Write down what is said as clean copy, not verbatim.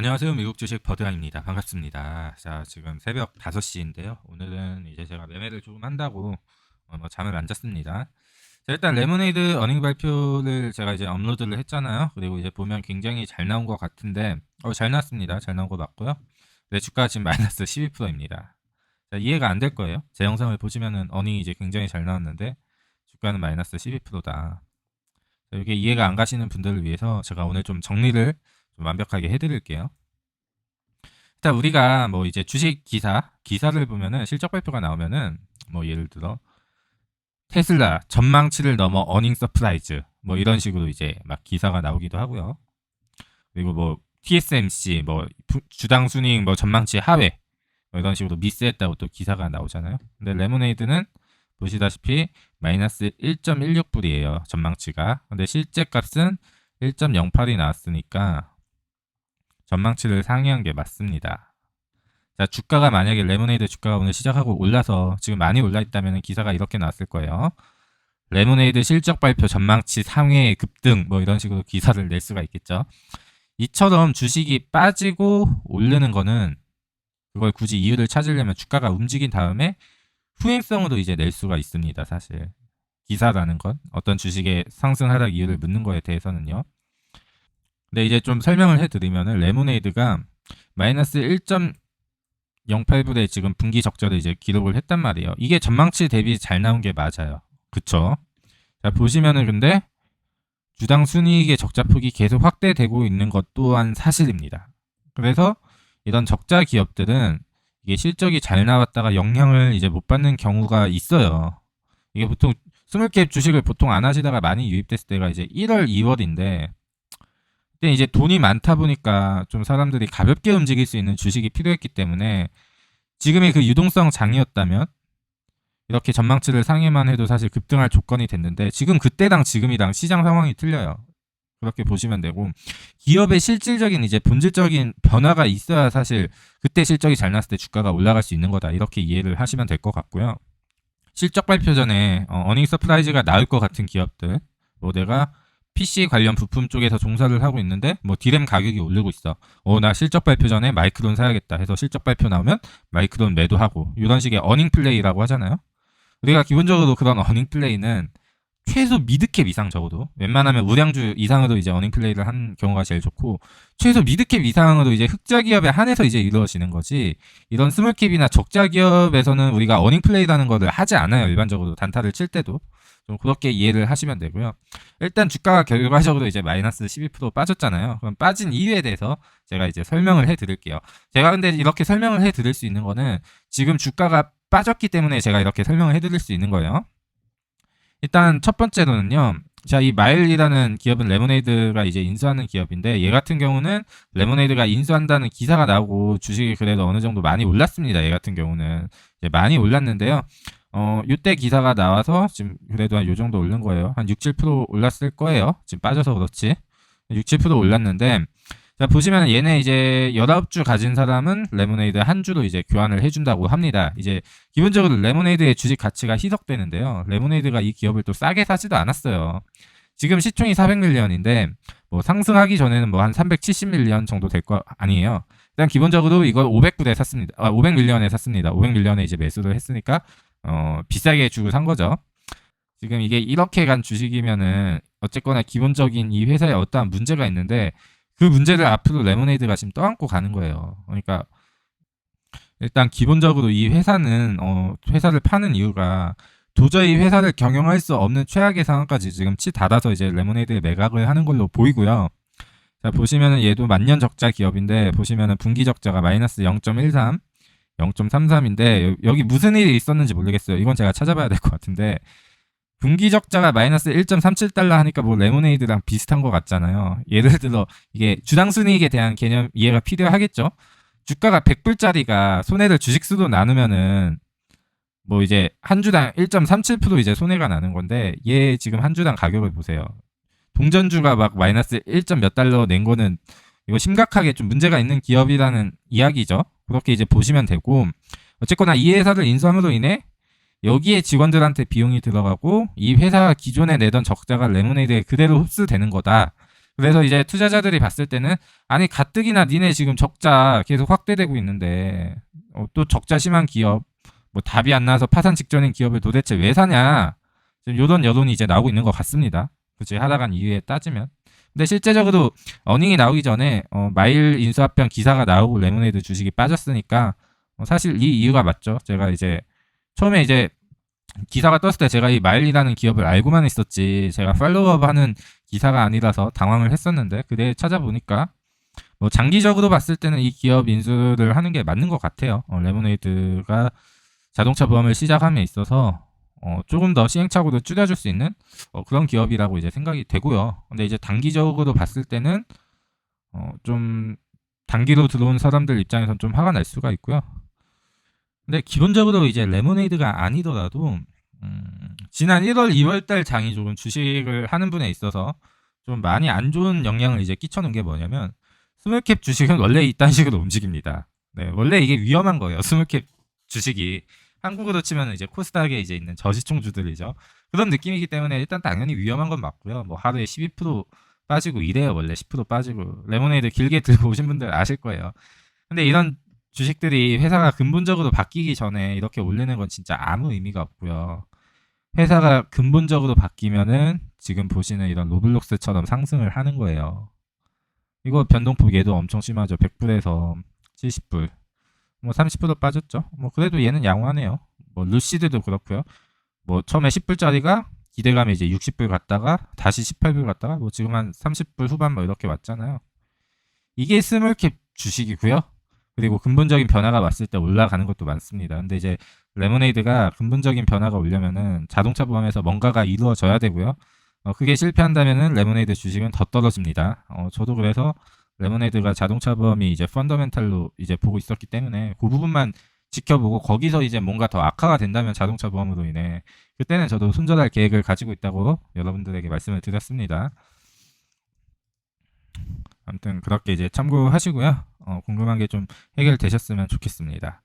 안녕하세요. 미국 주식 버드라입니다. 반갑습니다. 자, 지금 새벽 5시인데요. 오늘은 이제 제가 매매를 조금 한다고 잠을 안 잤습니다. 자, 일단 레모네이드 어닝 발표를 제가 이제 업로드를 했잖아요. 그리고 이제 보면 굉장히 잘 나온 것 같은데 잘 나왔습니다. 잘 나온 거 맞고요. 네, 주가 지금 마이너스 12%입니다. 자, 이해가 안 될 거예요. 제 영상을 보시면은 어닝이 이제 굉장히 잘 나왔는데 주가는 마이너스 12%다. 이게 이해가 안 가시는 분들을 위해서 제가 오늘 좀 정리를 좀 완벽하게 해드릴게요. 일단 우리가 뭐 이제 주식 기사를 보면은 실적 발표가 나오면은 뭐 예를 들어 테슬라 전망치를 넘어 어닝 서프라이즈 뭐 이런 식으로 이제 막 기사가 나오기도 하고요. 그리고 뭐 TSMC 뭐 주당 순이익 뭐 전망치 하회 뭐 이런 식으로 미스했다고 또 기사가 나오잖아요. 근데 레모네이드는 보시다시피 마이너스 1.16불이에요. 전망치가. 근데 실제 값은 1.08이 나왔으니까 전망치를 상회한 게 맞습니다. 자, 주가가 만약에 레모네이드 주가가 오늘 시작하고 올라서 지금 많이 올라 있다면 기사가 이렇게 나왔을 거예요. 레모네이드 실적 발표 전망치 상회 급등 뭐 이런 식으로 기사를 낼 수가 있겠죠. 이처럼 주식이 빠지고 오르는 거는 그걸 굳이 이유를 찾으려면 주가가 움직인 다음에 후행성으로 이제 낼 수가 있습니다. 사실 기사라는 건 어떤 주식의 상승 하락 이유를 묻는 거에 대해서는요. 근데 이제 좀 설명을 해드리면은 레모네이드가 마이너스 1.08불에 지금 분기 적자를 이제 기록을 했단 말이에요. 이게 전망치 대비 잘 나온 게 맞아요. 그쵸? 자, 보시면은 근데 주당 순이익의 적자폭이 계속 확대되고 있는 것 또한 사실입니다. 그래서 이런 적자 기업들은 이게 실적이 잘 나왔다가 영향을 이제 못 받는 경우가 있어요. 이게 보통 스몰캡 주식을 보통 안 하시다가 많이 유입됐을 때가 이제 1월, 2월인데 그때 이제 돈이 많다 보니까 좀 사람들이 가볍게 움직일 수 있는 주식이 필요했기 때문에 지금의 그 유동성 장이었다면 이렇게 전망치를 상회만 해도 사실 급등할 조건이 됐는데 지금 그때랑 지금이랑 시장 상황이 틀려요. 그렇게 보시면 되고 기업의 실질적인 이제 본질적인 변화가 있어야 사실 그때 실적이 잘 났을 때 주가가 올라갈 수 있는 거다. 이렇게 이해를 하시면 될 것 같고요. 실적 발표 전에 어닝 서프라이즈가 나올 것 같은 기업들 뭐 내가 PC 관련 부품 쪽에서 종사를 하고 있는데 뭐 디램 가격이 오르고 있어. 나 실적 발표 전에 마이크론 사야겠다 해서 실적 발표 나오면 마이크론 매도하고 이런 식의 어닝 플레이라고 하잖아요. 우리가 기본적으로 그런 어닝 플레이는 최소 미드캡 이상 적어도 웬만하면 우량주 이상으로 이제 어닝 플레이를 한 경우가 제일 좋고 최소 미드캡 이상으로 이제 흑자 기업에 한해서 이제 이루어지는 거지 이런 스몰캡이나 적자 기업에서는 우리가 어닝 플레이라는 거를 하지 않아요. 일반적으로 단타를 칠 때도 좀 그렇게 이해를 하시면 되고요. 일단 주가가 결과적으로 이제 마이너스 12% 빠졌잖아요. 그럼 빠진 이유에 대해서 제가 이제 설명을 해드릴게요. 제가 근데 이렇게 설명을 해드릴 수 있는 거는 지금 주가가 빠졌기 때문에 제가 이렇게 설명을 해드릴 수 있는 거예요. 일단 첫 번째로는요. 자, 이 마일이라는 기업은 레모네이드가 이제 인수하는 기업인데 얘 같은 경우는 레모네이드가 인수한다는 기사가 나오고 주식이 그래도 어느 정도 많이 올랐습니다. 얘 같은 경우는 이제 많이 올랐는데요. 이때 기사가 나와서 지금 그래도 한 요 정도 오른 거예요. 한 6, 7% 올랐을 거예요. 지금 빠져서 그렇지. 6, 7% 올랐는데 자, 보시면 얘네 이제 19주 가진 사람은 레모네이드 한 주로 이제 교환을 해준다고 합니다. 이제 기본적으로 레모네이드의 주식 가치가 희석되는데요. 레모네이드가 이 기업을 또 싸게 사지도 않았어요. 지금 시총이 400밀리언인데 뭐 상승하기 전에는 뭐 한 370밀리언 정도 될 거 아니에요. 일단 기본적으로 이걸 500불에 샀습니다. 500밀리언에 샀습니다. 500밀리언에 이제 매수를 했으니까 비싸게 주고 산 거죠. 지금 이게 이렇게 간 주식이면은 어쨌거나 기본적인 이 회사에 어떠한 문제가 있는데 그 문제를 앞으로 레모네이드가 지금 떠안고 가는 거예요. 그러니까 일단 기본적으로 이 회사는 회사를 파는 이유가 도저히 회사를 경영할 수 없는 최악의 상황까지 지금 치닫아서 이제 레모네이드에 매각을 하는 걸로 보이고요. 자, 보시면은 얘도 만년 적자 기업인데 보시면은 분기 적자가 마이너스 0.13, 0.33인데 여기 무슨 일이 있었는지 모르겠어요. 이건 제가 찾아봐야 될 것 같은데 분기 적자가 마이너스 1.37달러 하니까 뭐 레모네이드랑 비슷한 것 같잖아요. 예를 들어 이게 주당 순이익에 대한 개념 이해가 필요하겠죠. 주가가 100불짜리가 손해를 주식수로 나누면은 뭐 이제 한 주당 1.37% 이제 손해가 나는 건데 얘 지금 한 주당 가격을 보세요. 동전주가 막 마이너스 1. 몇 달러 낸 거는 이거 심각하게 좀 문제가 있는 기업이라는 이야기죠. 그렇게 이제 보시면 되고 어쨌거나 이 회사를 인수함으로 인해 여기에 직원들한테 비용이 들어가고 이 회사가 기존에 내던 적자가 레모네이드에 그대로 흡수되는 거다. 그래서 이제 투자자들이 봤을 때는 아니 가뜩이나 니네 지금 적자 계속 확대되고 있는데 또 적자 심한 기업 뭐 답이 안 나서 파산 직전인 기업을 도대체 왜 사냐 지금 요런 여론이 이제 나오고 있는 것 같습니다. 그치 하락한 이유에 따지면. 근데 실제적으로 어닝이 나오기 전에 마일 인수합병 기사가 나오고 레모네이드 주식이 빠졌으니까 사실 이 이유가 맞죠. 제가 이제 처음에 이제 기사가 떴을 때 제가 이 마일이라는 기업을 알고만 있었지 제가 팔로우업하는 기사가 아니라서 당황을 했었는데 그때 찾아보니까 뭐 장기적으로 봤을 때는 이 기업 인수를 하는 게 맞는 것 같아요. 레모네이드가 자동차 보험을 시작함에 있어서 조금 더 시행착오도 줄여줄 수 있는 그런 기업이라고 이제 생각이 되고요. 근데 이제 단기적으로 봤을 때는 좀 단기로 들어온 사람들 입장에선 좀 화가 날 수가 있고요. 근데 기본적으로 이제 레모네이드가 아니더라도 지난 1월, 2월 달 장이 조금 주식을 하는 분에 있어서 좀 많이 안 좋은 영향을 이제 끼쳐놓은 게 뭐냐면 스몰캡 주식은 원래 이딴 식으로 움직입니다. 네, 원래 이게 위험한 거예요. 스몰캡 주식이 한국으로 치면 이제 코스닥에 이제 있는 저시총주들이죠. 그런 느낌이기 때문에 일단 당연히 위험한 건 맞고요. 뭐 하루에 12% 빠지고 이래요. 원래 10% 빠지고 레모네이드 길게 들고 오신 분들 아실 거예요. 근데 이런 주식들이 회사가 근본적으로 바뀌기 전에 이렇게 올리는 건 진짜 아무 의미가 없고요. 회사가 근본적으로 바뀌면은 지금 보시는 이런 로블록스처럼 상승을 하는 거예요. 이거 변동폭 얘도 엄청 심하죠. 100불에서 70불. 뭐 30% 빠졌죠. 뭐 그래도 얘는 양호하네요. 뭐 루시드도 그렇고요. 뭐 처음에 10불짜리가 기대감이 이제 60불 갔다가 다시 18불 갔다가 뭐 지금 한 30불 후반 뭐 이렇게 왔잖아요. 이게 스몰캡 주식이고요. 그리고 근본적인 변화가 왔을 때 올라가는 것도 많습니다. 근데 이제 레모네이드가 근본적인 변화가 오려면은 자동차 보험에서 뭔가가 이루어져야 되고요. 그게 실패한다면은 레모네이드 주식은 더 떨어집니다. 저도 그래서 레모네이드가 자동차 보험이 이제 펀더멘탈로 이제 보고 있었기 때문에 그 부분만 지켜보고 거기서 이제 뭔가 더 악화가 된다면 자동차 보험으로 인해 그때는 저도 손절할 계획을 가지고 있다고 여러분들에게 말씀을 드렸습니다. 아무튼 그렇게 이제 참고하시고요. 궁금한 게 좀 해결되셨으면 좋겠습니다.